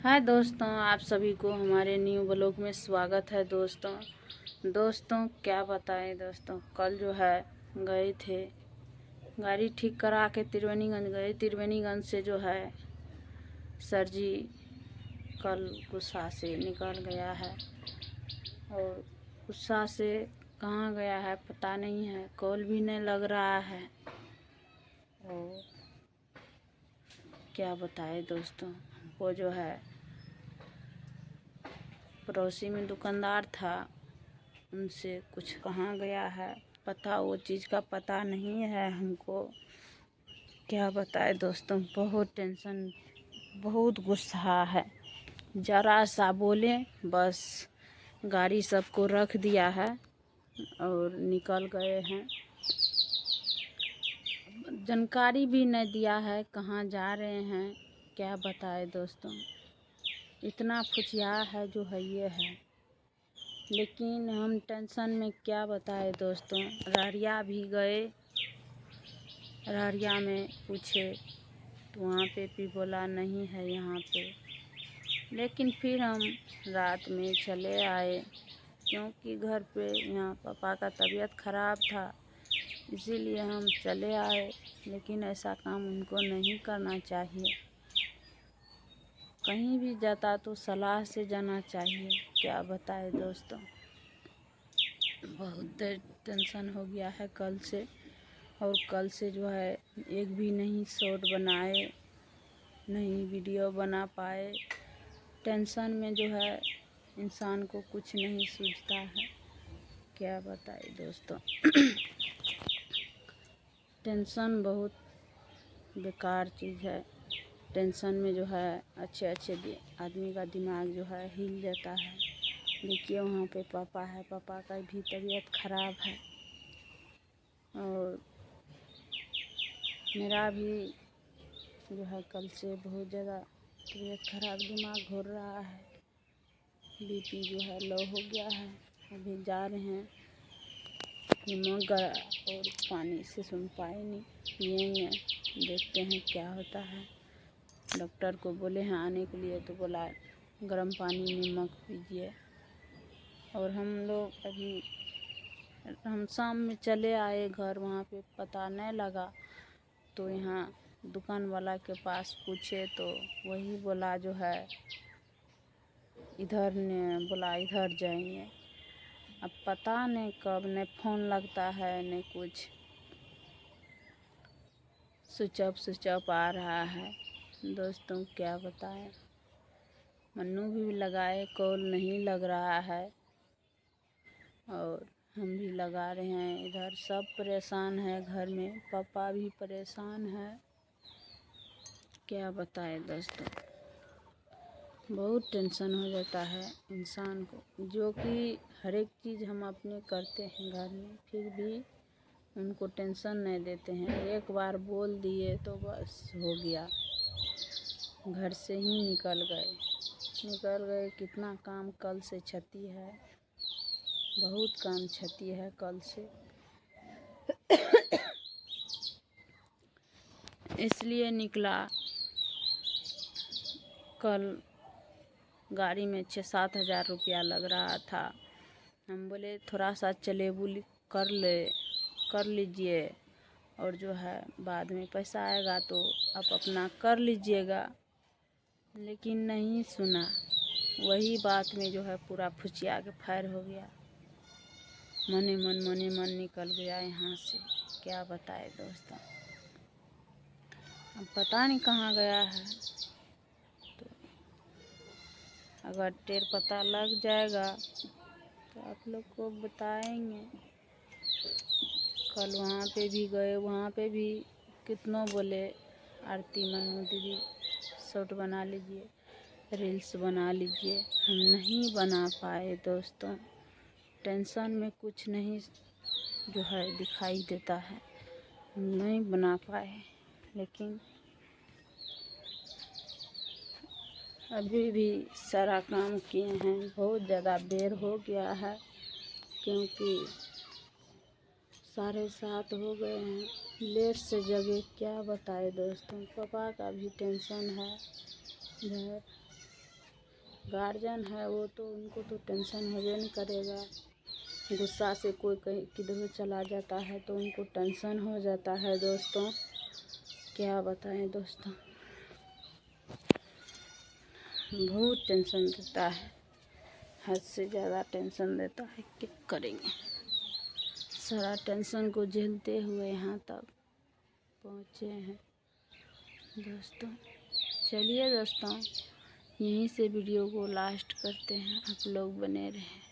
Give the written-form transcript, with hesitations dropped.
हाय दोस्तों, आप सभी को हमारे न्यू ब्लॉग में स्वागत है। दोस्तों क्या बताएं दोस्तों, कल जो है गए थे गाड़ी ठीक करा के त्रिवेणीगंज गए। त्रिवेणीगंज से जो है सर जी कल गुस्सा से निकल गया है और गुस्सा से कहाँ गया है पता नहीं है, कॉल भी नहीं लग रहा है। और क्या बताएं दोस्तों, वो जो है पड़ोसी में दुकानदार था, उनसे कुछ कहाँ गया है पता, वो चीज़ का पता नहीं है हमको। क्या बताए दोस्तों, बहुत टेंशन, बहुत गुस्सा है। जरा सा बोले बस गाड़ी सबको रख दिया है और निकल गए हैं। जानकारी भी नहीं दिया है कहाँ जा रहे हैं। क्या बताए दोस्तों, इतना फुचिया है जो है ये है। लेकिन हम टेंशन में क्या बताए दोस्तों, रारिया भी गए, रारिया में पूछे तो वहाँ पे भी बोला नहीं है यहाँ पे। लेकिन फिर हम रात में चले आए क्योंकि घर पे यहाँ पापा का तबीयत ख़राब था, इसीलिए हम चले आए। लेकिन ऐसा काम उनको नहीं करना चाहिए, कहीं भी जाता तो सलाह से जाना चाहिए। क्या बताए दोस्तों, बहुत टेंशन हो गया है कल से। और कल से जो है एक भी नहीं शॉर्ट बनाए, नहीं वीडियो बना पाए। टेंशन में जो है इंसान को कुछ नहीं सूझता है। क्या बताए दोस्तों टेंशन बहुत बेकार चीज़ है। टेंशन में जो है अच्छे आदमी का दिमाग जो है हिल जाता है। देखिए वहाँ पे पापा है, पापा का भी तबीयत ख़राब है और मेरा भी जो है कल से बहुत ज़्यादा तबीयत ख़राब, दिमाग घूर रहा है, बीपी जो है लो हो गया है। अभी जा रहे हैं नमक और पानी से सुन पाए नहीं पिएंगे, देखते हैं क्या होता है। डॉक्टर को बोले हैं आने के लिए, तो बोला गर्म पानी नमक पीजिए। और हम शाम में चले आए घर, वहाँ पे पता नहीं लगा तो यहाँ दुकान वाला के पास पूछे तो वही बोला जो है इधर ने बोला इधर जाएंगे। अब पता नहीं कब, नहीं फ़ोन लगता है नहीं कुछ, स्विच ऑफ आ रहा है। दोस्तों क्या बताएं, मन्नू भी लगाए, कॉल नहीं लग रहा है और हम भी लगा रहे हैं। इधर सब परेशान है, घर में पापा भी परेशान है। क्या बताएं दोस्तों, बहुत टेंशन हो जाता है इंसान को, जो कि हर एक चीज़ हम अपने करते हैं घर में, फिर भी उनको टेंशन नहीं देते हैं। एक बार बोल दिए तो बस हो गया, घर से ही निकल गए। कितना काम कल से क्षति है, बहुत काम क्षति है कल से। इसलिए निकला। कल गाड़ी में 6-7 हज़ार रुपया लग रहा था। हम बोले थोड़ा सा चलेबुल कर लीजिए और जो है बाद में पैसा आएगा तो आप अपना कर लीजिएगा। लेकिन नहीं सुना, वही बात में जो है पूरा फुचिया के फायर हो गया। मने मन निकल गया यहाँ से। क्या बताए दोस्तों, अब पता नहीं कहाँ गया है। तो अगर टेर पता लग जाएगा तो आप लोग को बताएंगे। कल वहाँ पे भी गए, वहाँ पे भी कितनों बोले आरती मन्नू दीदी शॉर्ट बना लीजिए, रील्स बना लीजिए, हम नहीं बना पाए दोस्तों। टेंशन में कुछ नहीं जो है दिखाई देता है, हम नहीं बना पाए। लेकिन अभी भी सारा काम किए हैं, बहुत ज़्यादा देर हो गया है क्योंकि 7:30 हो गए हैं, लेट से जगे। क्या बताए दोस्तों, पापा का भी टेंशन है इधर। गार्जियन है वो तो उनको तो टेंशन होबे नहीं करेगा। गुस्सा से कोई कहीं किधर चला जाता है तो उनको टेंशन हो जाता है दोस्तों, क्या बताएं दोस्तों, बहुत टेंशन देता है, हद से ज़्यादा टेंशन देता है, क्या करेंगे। सारा टेंशन को झेलते हुए यहाँ तक पहुँचे हैं दोस्तों। चलिए दोस्तों, यहीं से वीडियो को लास्ट करते हैं, आप लोग बने रहें।